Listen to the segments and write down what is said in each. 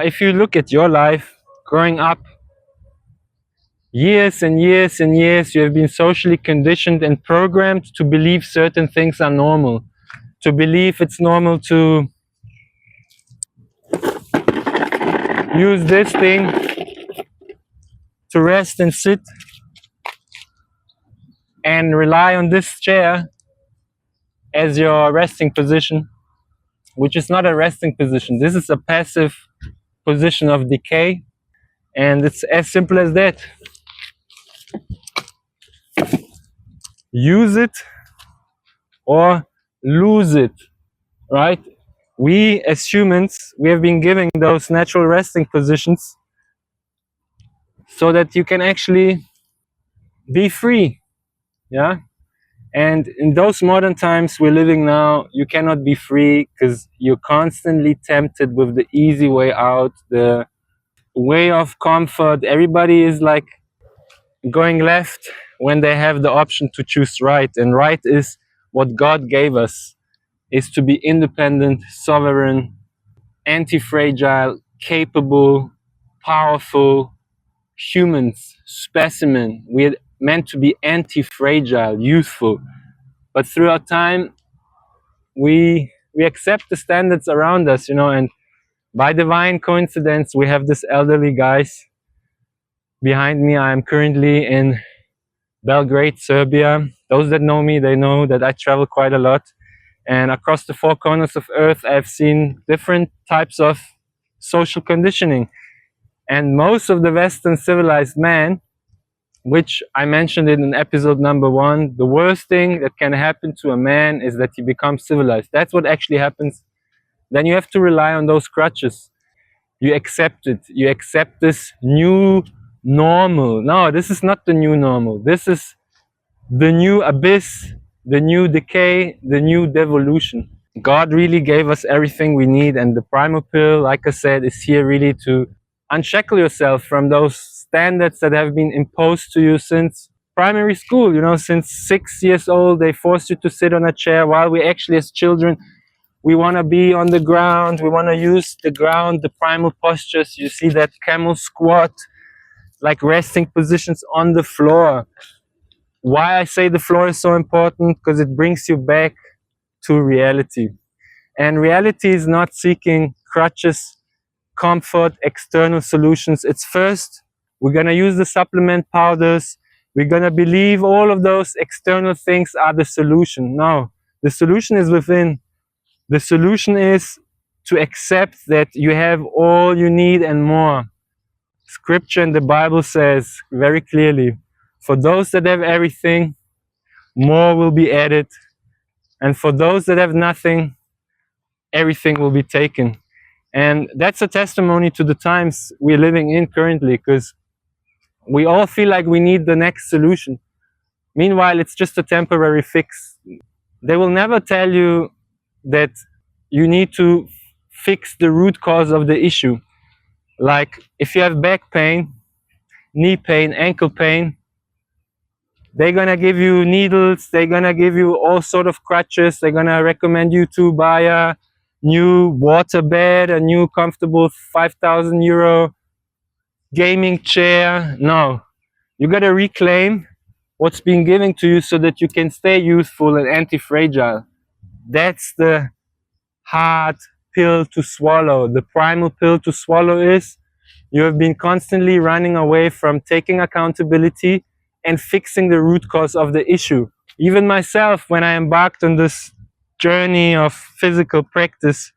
if you look at your life growing up, years and years and years, you have been socially conditioned and programmed to believe certain things are normal. To believe it's normal to use this thing to rest and sit and rely on this chair as your resting position, which is not a resting position. This is a passive position of decay, and it's as simple as that. Use it or lose it, right? We as humans, we have been given those natural resting positions so that you can actually be free, yeah? And in those modern times we're living now, you cannot be free because you're constantly tempted with the easy way out, the way of comfort. Everybody is like going left when they have the option to choose right, and right is what God gave us, is to be independent, sovereign, anti-fragile, capable, powerful humans, specimen. We're meant to be anti-fragile, youthful. But throughout time, we accept the standards around us, you know, and by divine coincidence, we have this elderly guys behind me. I am currently in Belgrade, Serbia. Those that know me, they know that I travel quite a lot. And across the four corners of Earth, I've seen different types of social conditioning. And most of the Western civilized man, which I mentioned it in episode number 1, the worst thing that can happen to a man is that he becomes civilized. That's what actually happens. Then you have to rely on those crutches. You accept it. You accept this new normal. No, this is not the new normal. This is the new abyss, the new decay, the new devolution. God really gave us everything we need, and the primal pill, like I said, is here really to unshackle yourself from those standards that have been imposed to you since primary school. You know, since 6 years old, they forced you to sit on a chair, while we actually, as children, we want to be on the ground. We want to use the ground, the primal postures. You see that camel squat, like resting positions on the floor. Why I say the floor is so important? Because it brings you back to reality. And reality is not seeking crutches, comfort, external solutions. It's first, we're going to use the supplement powders. We're going to believe all of those external things are the solution. No, the solution is within. The solution is to accept that you have all you need and more. Scripture in the Bible says very clearly, for those that have everything, more will be added. And for those that have nothing, everything will be taken. And that's a testimony to the times we're living in currently, because we all feel like we need the next solution. Meanwhile, it's just a temporary fix. They will never tell you that you need to fix the root cause of the issue. Like if you have back pain, knee pain, ankle pain, they're gonna give you needles, they're gonna give you all sort of crutches, they're gonna recommend you to buy a new water bed, a new comfortable 5,000 euro gaming chair. No, you gotta reclaim what's being given to you so that you can stay youthful and anti-fragile. That's the hard pill to swallow. The primal pill to swallow is you have been constantly running away from taking accountability and fixing the root cause of the issue. Even myself, when I embarked on this journey of physical practice,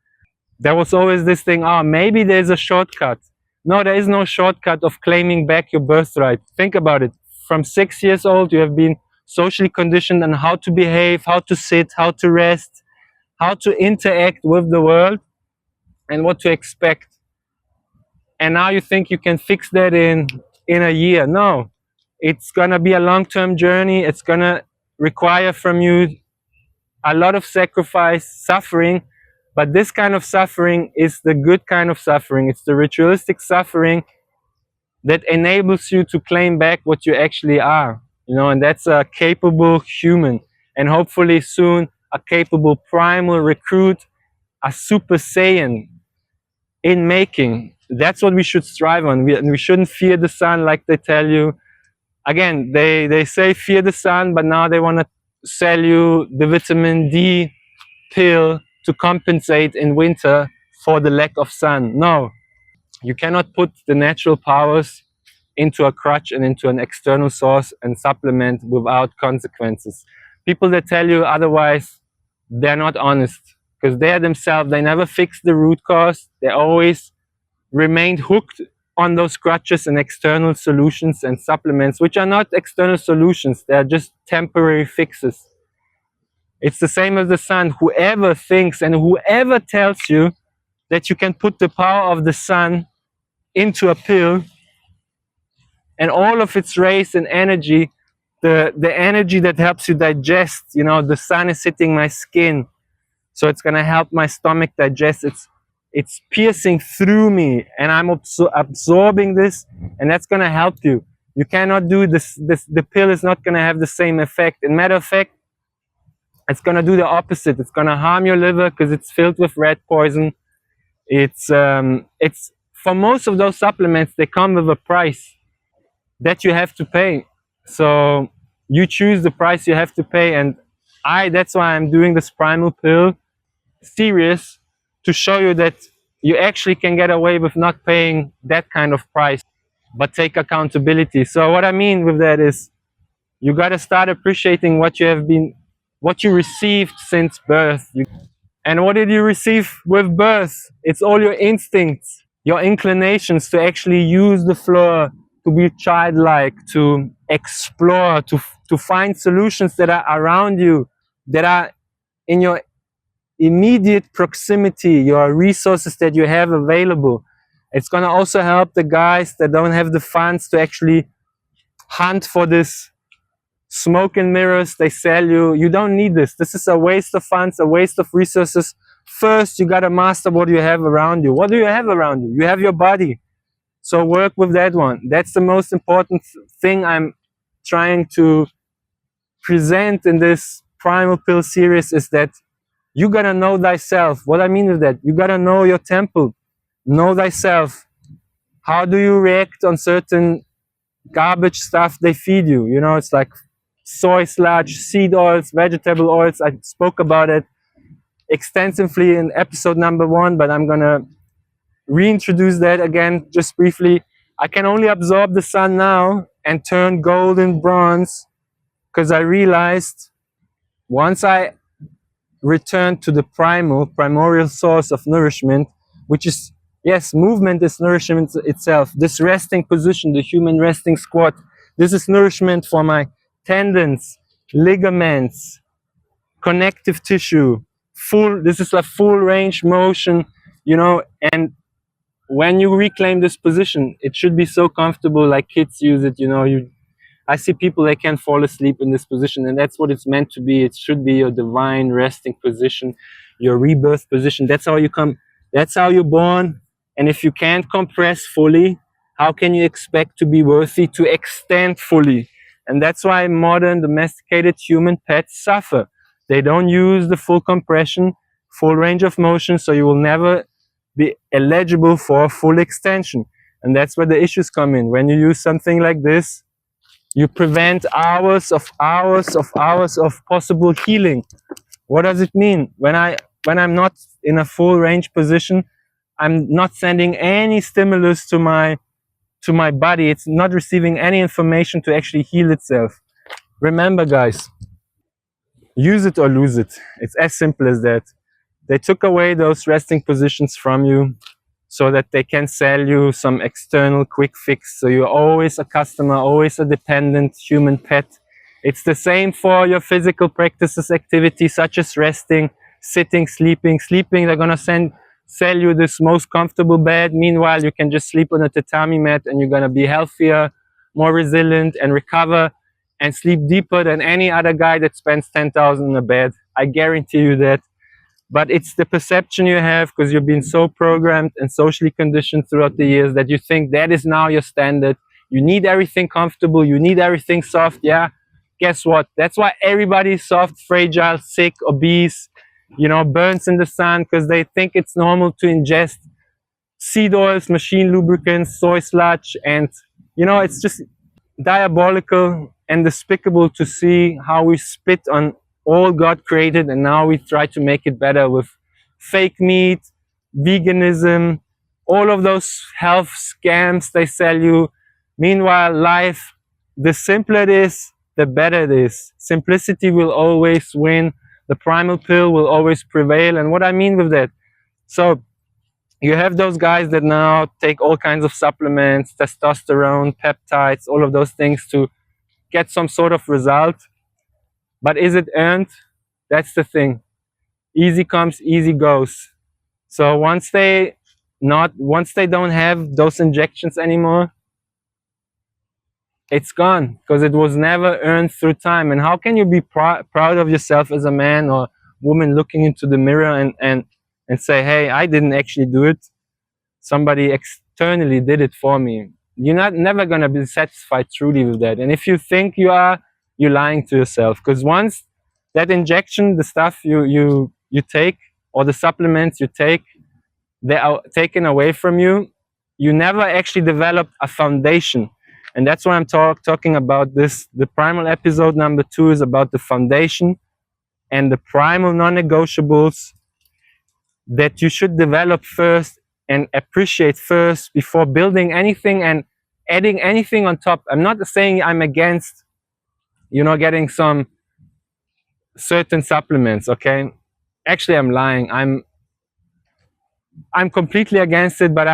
there was always this thing, oh, maybe there's a shortcut. No, there is no shortcut of claiming back your birthright. Think about it. From 6 years old, you have been socially conditioned on how to behave, how to sit, how to rest, how to interact with the world, and what to expect. And now you think you can fix that in a year. No, it's gonna be a long-term journey. It's gonna require from you a lot of sacrifice, suffering, but this kind of suffering is the good kind of suffering. It's the ritualistic suffering that enables you to claim back what you actually are, you know, and that's a capable human, and hopefully soon a capable primal recruit, a super saiyan in making. that's what we should strive on. We shouldn't fear the sun like they tell you. Again, they say fear the sun, but now they want to sell you the vitamin D pill to compensate in winter for the lack of sun. No, you cannot put the natural powers into a crutch and into an external source and supplement without consequences. People that tell you otherwise, they're not honest, because they themselves, they never fix the root cause. They always remained hooked on those crutches and external solutions and supplements, which are not external solutions. They are just temporary fixes. It's the same as the sun. Whoever thinks and whoever tells you that you can put the power of the sun into a pill and all of its rays and energy, the energy that helps you digest, you know, the sun is hitting my skin, so it's going to help my stomach digest. It's piercing through me, and I'm absorbing this, and that's going to help you. You cannot do this. The pill is not going to have the same effect. In matter of fact, it's going to do the opposite. It's going to harm your liver because it's filled with rat poison. It's for most of those supplements, they come with a price that you have to pay. So you choose the price you have to pay, and that's why I'm doing this Primal Pill Series, to show you that you actually can get away with not paying that kind of price, but take accountability. So what I mean with that is, you got to start appreciating what you received since birth. And what did you receive with birth? It's all your instincts, your inclinations to actually use the floor, to be childlike, to explore, to find solutions that are around you, that are in your immediate proximity, your resources that you have available. It's going to also help the guys that don't have the funds to actually hunt for this smoke and mirrors they sell you. You don't need this. This is a waste of funds, a waste of resources. First, you got to master what you have around you. What do you have around you? You have your body. So work with that one. That's the most important thing I'm trying to present in this Primal Pill series, is that you gotta know thyself. What I mean with that, you gotta know your temple, know thyself. How do you react on certain garbage stuff they feed you? You know, it's like soy sludge, seed oils, vegetable oils. I spoke about it extensively in episode number 1, but I'm gonna reintroduce that again just briefly. I can only absorb the sun now and turn gold and bronze because I realized once I returned to the primordial source of nourishment, which is, yes, movement is nourishment itself. This resting position, the human resting squat, this is nourishment for my tendons, ligaments, connective tissue. This is a full range motion, you know. And when you reclaim this position, it should be so comfortable, like kids use it, you know. I see people that can't fall asleep in this position, and that's what it's meant to be. It should be your divine resting position, your rebirth position. That's how you come. That's how you're born. And if you can't compress fully, how can you expect to be worthy to extend fully? And that's why modern domesticated human pets suffer. They don't use the full compression, full range of motion, so you will never be eligible for full extension. And that's where the issues come in. When you use something like this, you prevent hours of possible healing. What does it mean? When I'm not in a full range position, I'm not sending any stimulus to my body. It's not receiving any information to actually heal itself. Remember, guys, use it or lose it. It's as simple as that. They took away those resting positions from you so that they can sell you some external quick fix. So you're always a customer, always a dependent human pet. It's the same for your physical practices, activities such as resting, sitting, sleeping. They're gonna sell you this most comfortable bed. Meanwhile, you can just sleep on a tatami mat and you're gonna be healthier, more resilient, and recover and sleep deeper than any other guy that spends 10,000 in a bed. I guarantee you that. But it's the perception you have because you've been so programmed and socially conditioned throughout the years that you think that is now your standard. You need everything comfortable. You need everything soft. Yeah, guess what? That's why everybody's soft, fragile, sick, obese, you know, burns in the sun, because they think it's normal to ingest seed oils, machine lubricants, soy sludge, and you know, it's just diabolical and despicable to see how we spit on all God created, and now we try to make it better with fake meat, veganism, all of those health scams they sell you. Meanwhile, life, the simpler it is, the better it is. Simplicity will always win. The primal pill will always prevail. And what I mean with that, so you have those guys that now take all kinds of supplements, testosterone, peptides, all of those things to get some sort of result. But is it earned? That's the thing. Easy comes, easy goes. So once they don't have those injections anymore, it's gone, because it was never earned through time. And how can you be proud of yourself as a man or woman looking into the mirror and say, hey, I didn't actually do it, somebody externally did it for me? You're never going to be satisfied truly with that. And if you think you are, you're lying to yourself, because once that injection, the stuff you take, or the supplements you take, they are taken away from you, you never actually develop a foundation. And that's why I'm talking about this. The primal episode number 2 is about the foundation and the primal non-negotiables that you should develop first and appreciate first before building anything and adding anything on top. I'm not saying I'm against, you know, getting some certain supplements, okay? Actually, I'm lying. I'm completely against it, but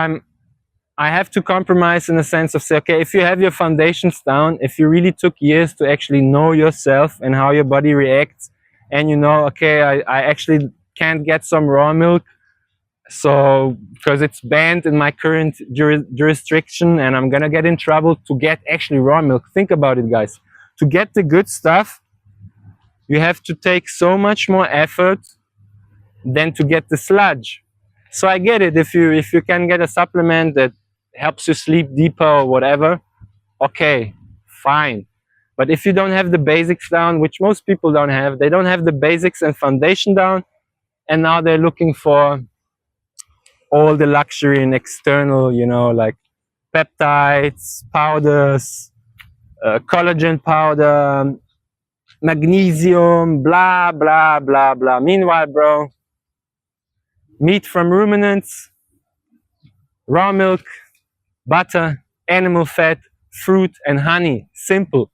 I have to compromise in the sense of say, okay, if you have your foundations down, if you really took years to actually know yourself and how your body reacts, and you know, okay, I actually can't get some raw milk, so because it's banned in my current jurisdiction, and I'm gonna get in trouble to get actually raw milk. Think about it, guys. To get the good stuff, you have to take so much more effort than to get the sludge. So I get it. If you can get a supplement that helps you sleep deeper or whatever, okay, fine. But if you don't have the basics down, which most people don't have, they don't have the basics and foundation down, and now they're looking for all the luxury and external, you know, like peptides, powders, collagen powder, magnesium, blah, blah, blah, blah. Meanwhile, bro, meat from ruminants, raw milk, butter, animal fat, fruit, and honey. Simple.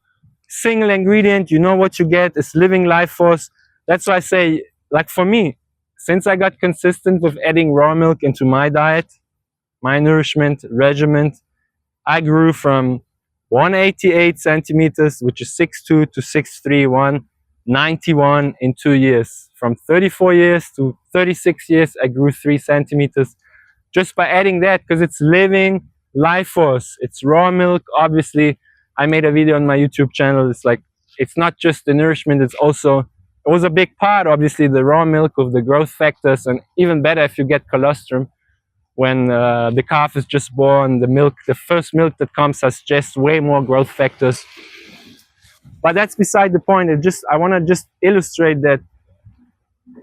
Single ingredient, you know what you get. It's living life force. That's why I say, like for me, since I got consistent with adding raw milk into my diet, my nourishment regimen, I grew from 188 centimeters, which is 6'2", to 6'3", 191 in 2 years. From 34 years to 36 years, I grew 3 centimeters just by adding that, because it's living life force. It's raw milk. Obviously, I made a video on my YouTube channel. It's like, it's not just the nourishment, it's also, it was a big part, obviously, the raw milk with the growth factors, and even better if you get colostrum. When the calf is just born, the milk, the first milk that comes has just way more growth factors. But that's beside the point. I want to just illustrate that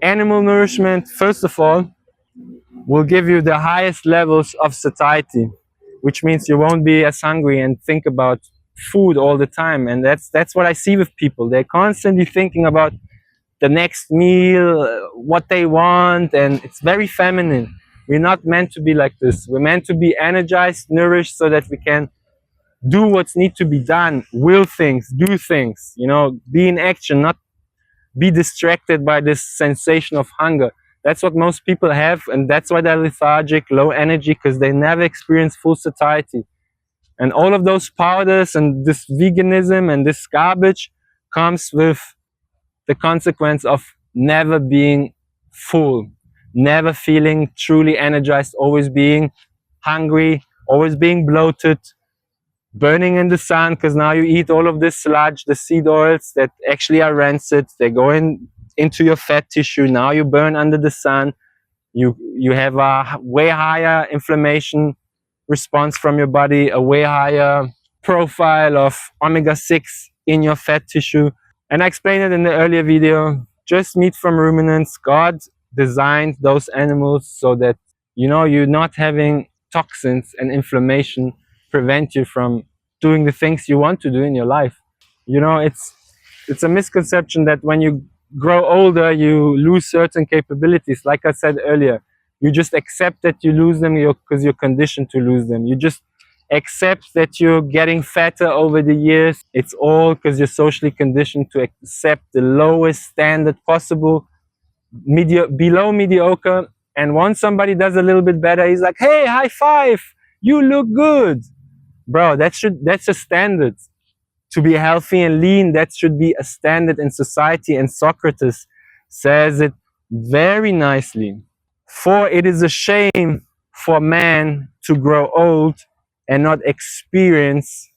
animal nourishment, first of all, will give you the highest levels of satiety, which means you won't be as hungry and think about food all the time. And that's what I see with people. They're constantly thinking about the next meal, what they want, and it's very feminine. We're not meant to be like this. We're meant to be energized, nourished, so that we can do what's need to be done, will things, do things, you know, be in action, not be distracted by this sensation of hunger. That's what most people have, and that's why they're lethargic, low energy, because they never experience full satiety. And all of those powders and this veganism and this garbage comes with the consequence of never being full, never feeling truly energized, always being hungry, always being bloated, burning in the sun, because now you eat all of this sludge, the seed oils that actually are rancid. They go into your fat tissue. Now you burn under the sun. You have a way higher inflammation response from your body, a way higher profile of omega-6 in your fat tissue. And I explained it in the earlier video. Just meat from ruminants. God designed those animals so that, you know, you're not having toxins and inflammation prevent you from doing the things you want to do in your life. You know, it's a misconception that when you grow older, you lose certain capabilities. Like I said earlier, you just accept that you lose them because you're conditioned to lose them. You just accept that you're getting fatter over the years. It's all because you're socially conditioned to accept the lowest standard possible, below mediocre. And once somebody does a little bit better, he's like, hey, high five, you look good. Bro, that's a standard. To be healthy and lean, that should be a standard in society. And Socrates says it very nicely. For it is a shame for man to grow old and not experience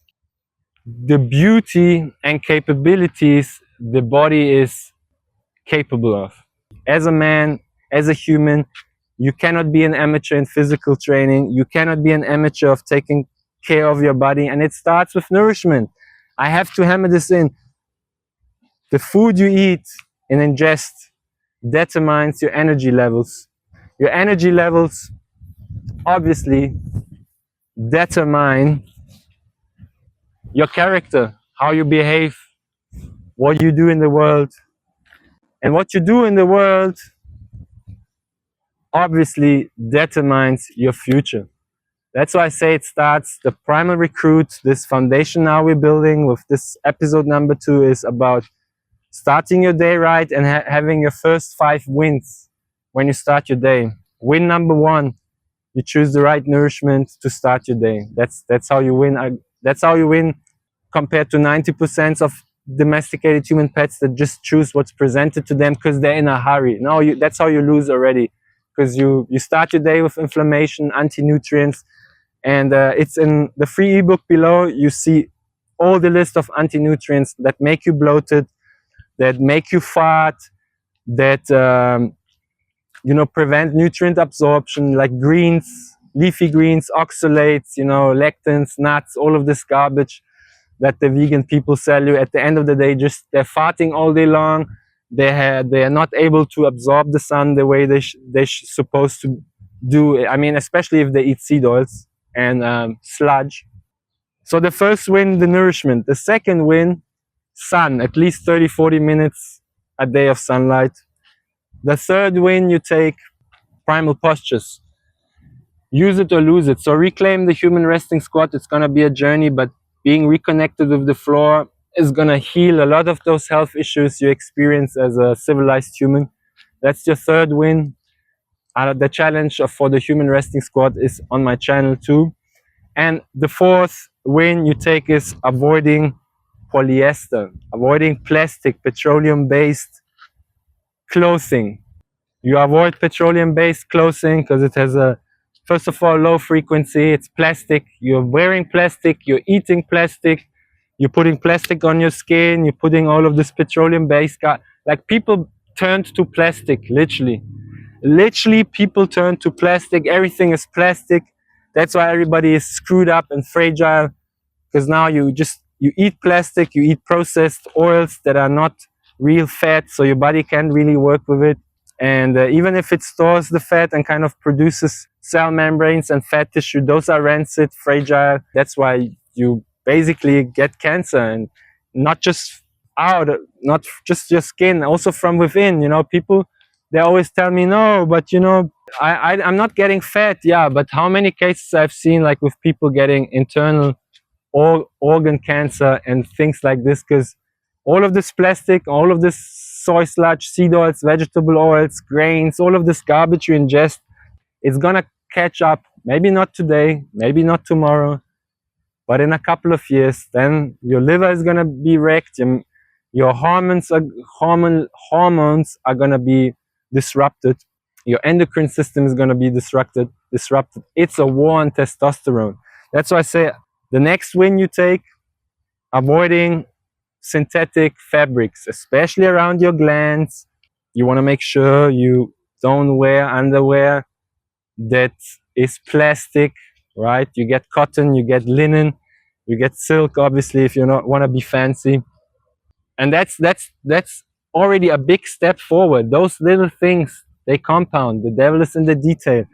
the beauty and capabilities the body is capable of. As a man, as a human, you cannot be an amateur in physical training. You cannot be an amateur of taking care of your body. And it starts with nourishment. I have to hammer this in. The food you eat and ingest determines your energy levels. Your energy levels obviously determine your character, how you behave, what you do in the world. And what you do in the world obviously determines your future. That's why I say it starts the primal recruit. This foundation now we're building with this episode number 2 is about starting your day right and having your first 5 wins when you start your day. Win number 1, you choose the right nourishment to start your day. That's how you win. That's how you win compared to 90% of domesticated human pets that just choose what's presented to them because they're in a hurry. No, that's how you lose already, because you start your day with inflammation, anti-nutrients, and it's in the free ebook below. You see all the list of anti-nutrients that make you bloated, that make you fat, that prevent nutrient absorption, like greens, leafy greens, oxalates, lectins, nuts, all of this garbage that the vegan people sell you. At the end of the day, just they're farting all day long. They are not able to absorb the sun the way they're supposed to do. I mean, especially if they eat seed oils and sludge. So the first win, the nourishment. The second win, sun, at least 30-40 minutes a day of sunlight. The third win, you take primal postures. Use it or lose it. So reclaim the human resting squat. It's going to be a journey, but being reconnected with the floor is going to heal a lot of those health issues you experience as a civilized human. That's your third win. The challenge for the human resting squat is on my channel too. And the fourth win you take is avoiding polyester, avoiding plastic, petroleum-based clothing. You avoid petroleum-based clothing because it has first of all, low frequency. It's plastic. You're wearing plastic. You're eating plastic. You're putting plastic on your skin. You're putting all of this petroleum-based. Like, people turned to plastic, literally. Literally, people turn to plastic. Everything is plastic. That's why everybody is screwed up and fragile, because now you eat plastic, you eat processed oils that are not real fat, so your body can't really work with it. And even if it stores the fat and kind of produces cell membranes and fat tissue, those are rancid, fragile. That's why you basically get cancer, and not just not just your skin, also from within. People, they always tell me, no, but I'm not getting fat. Yeah, but how many cases I've seen, like, with people getting internal organ cancer and things like this, because all of this plastic, all of this soy sludge, seed oils, vegetable oils, grains, all of this garbage you ingest, it's gonna catch up. Maybe not today, maybe not tomorrow, but in a couple of years. Then your liver is gonna be wrecked. Your hormones are gonna be disrupted. Your endocrine system is gonna be disrupted. It's a war on testosterone. That's why I say the next win you take, avoiding synthetic fabrics, especially around your glands. You want to make sure you don't wear underwear that is plastic, right? You get cotton, you get linen, you get silk, obviously, if you want to be fancy. And that's already a big step forward. Those little things, they compound. The devil is in the detail.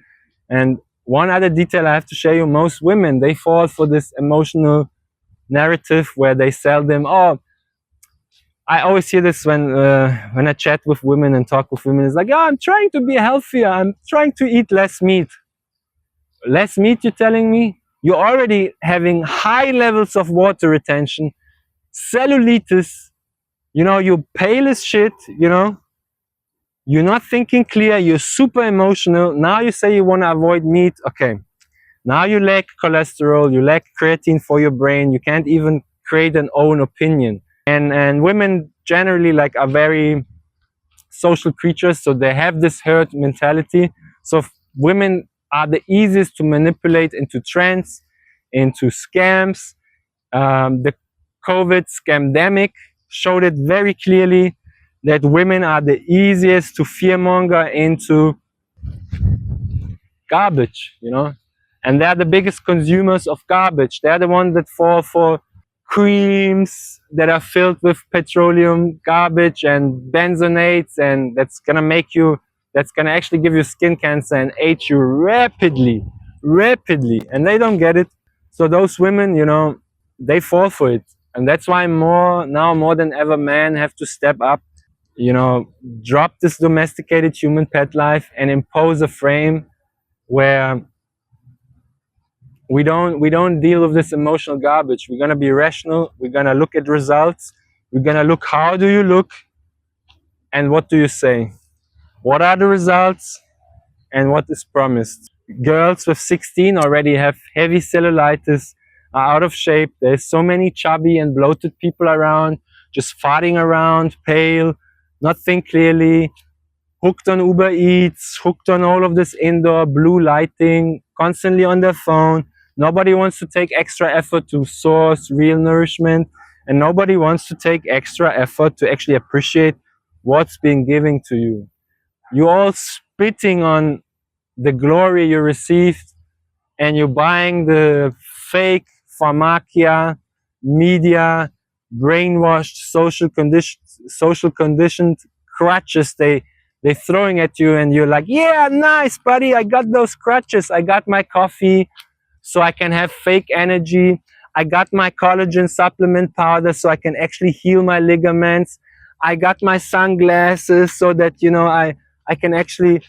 And one other detail I have to share you, most women, they fall for this emotional narrative where they sell them, oh, I always hear this when I chat with women and talk with women. It's like, yeah, I'm trying to be healthier. I'm trying to eat less meat. Less meat, you're telling me? You're already having high levels of water retention, cellulitis, you know, you're pale as shit, you know? You're not thinking clear, you're super emotional. Now you say you want to avoid meat. Okay. Now you lack cholesterol, you lack creatine for your brain, you can't even create an own opinion. And women generally like are very social creatures, so they have this herd mentality. So women are the easiest to manipulate into trends, into scams. The COVID scamdemic showed it very clearly that women are the easiest to fearmonger into garbage, you know, and they're the biggest consumers of garbage. They're the ones that fall for creams that are filled with petroleum garbage and benzonates, and that's gonna actually give you skin cancer and age you rapidly, and they don't get it. So those women, you know, they fall for it, and that's why more than ever, men have to step up, you know, drop this domesticated human pet life and impose a frame where we don't deal with this emotional garbage. We're gonna be rational. We're gonna look at results. We're gonna look, how do you look, and what do you say? What are the results, and what is promised? Girls with 16 already have heavy cellulitis, are out of shape. There's so many chubby and bloated people around, just farting around, pale, not think clearly, hooked on Uber Eats, hooked on all of this indoor blue lighting, constantly on their phone. Nobody wants to take extra effort to source real nourishment, and nobody wants to take extra effort to actually appreciate what's being given to you. You're all spitting on the glory you received, and you're buying the fake pharmacia, media, brainwashed, social conditioned crutches they're throwing at you, and you're like, yeah, nice, buddy, I got those crutches. I got my coffee so I can have fake energy. I got my collagen supplement powder so I can actually heal my ligaments. I got my sunglasses so that, you know, I can actually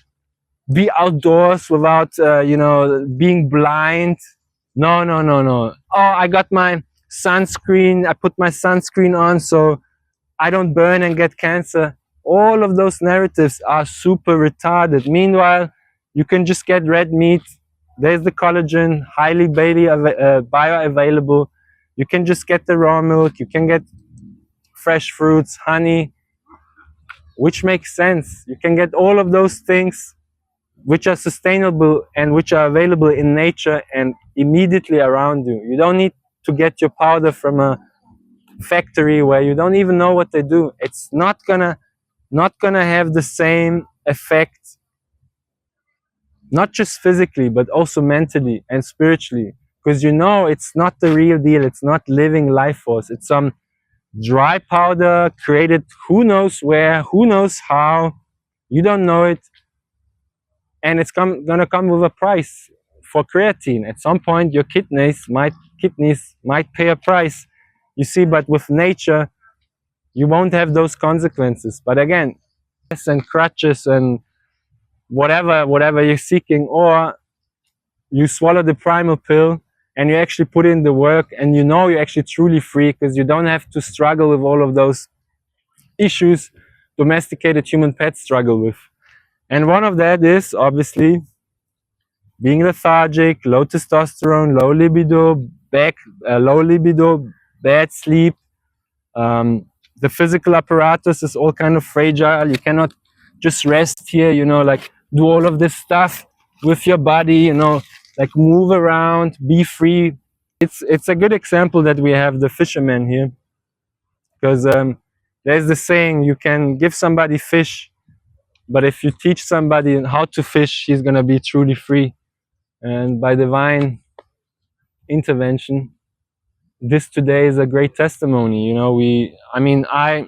be outdoors without, you know, being blind. No, no, no, no. Oh, I got my sunscreen. I put my sunscreen on so I don't burn and get cancer. All of those narratives are super retarded. Meanwhile, you can just get red meat. There's the collagen, highly bioavailable. You can just get the raw milk. You can get fresh fruits, honey, which makes sense. You can get all of those things which are sustainable and which are available in nature and immediately around you. You don't need to get your powder from a factory where you don't even know what they do. It's not gonna have the same effect, not just physically but also mentally and spiritually, because you know it's not the real deal. It's not living life force. It's some dry powder created who knows where, who knows how. You don't know it, and it's gonna come with a price. For creatine, at some point your kidneys might pay a price, you see. But with nature you won't have those consequences. But again, and crutches and whatever you're seeking, or you swallow the primal pill and you actually put in the work, and you know you're actually truly free because you don't have to struggle with all of those issues domesticated human pets struggle with. And one of that is obviously being lethargic, low testosterone, low libido, bad sleep. The physical apparatus is all kind of fragile. You cannot just rest here, you know, like do all of this stuff with your body, you know, like move around, be free. It's a good example that we have the fisherman here, because there's the saying, you can give somebody fish, but if you teach somebody how to fish, he's gonna be truly free. And by divine intervention, this today is a great testimony. You know, I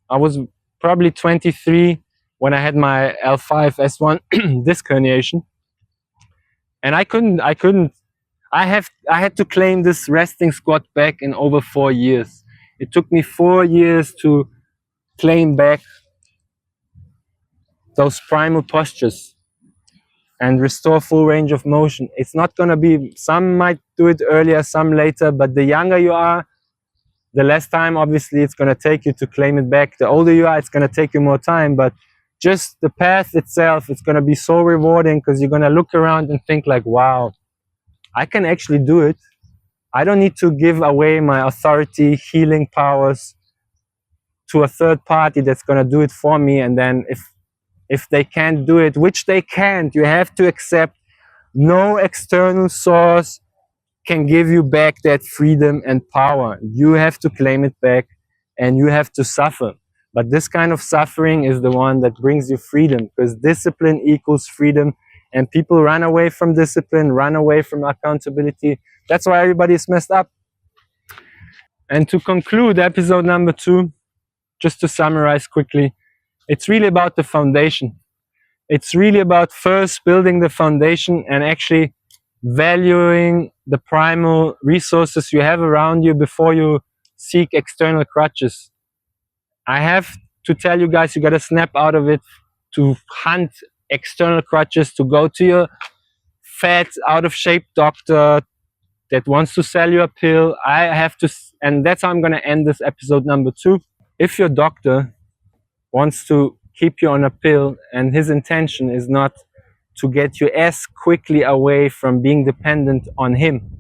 was probably 23 when I had my L5 S1 disc herniation, And I had to claim this resting squat back in over 4 years. It took me 4 years to claim back those primal postures and restore full range of motion. It's not going to be, some might do it earlier, some later, but the younger you are, the less time obviously it's going to take you to claim it back. The older you are, it's going to take you more time, but just the path itself, it's going to be so rewarding because you're going to look around and think like, wow, I can actually do it. I don't need to give away my authority, healing powers to a third party that's going to do it for me. And then if they can't do it, which they can't, you have to accept no external source can give you back that freedom and power. You have to claim it back and you have to suffer. But this kind of suffering is the one that brings you freedom, because discipline equals freedom, and people run away from discipline, run away from accountability. That's why everybody is messed up. And to conclude episode number 2, just to summarize quickly, it's really about the foundation. It's really about first building the foundation and actually valuing the primal resources you have around you before you seek external crutches. I have to tell you guys, you got to snap out of it to hunt external crutches, to go to your fat, out of shape doctor that wants to sell you a pill. I have to, and that's how I'm going to end this episode number 2. If your doctor wants to keep you on a pill and his intention is not to get you as quickly away from being dependent on him,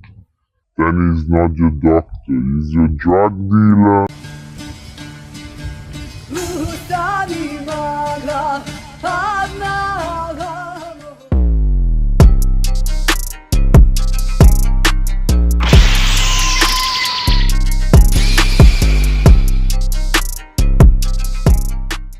then he's not your doctor, he's your drug dealer.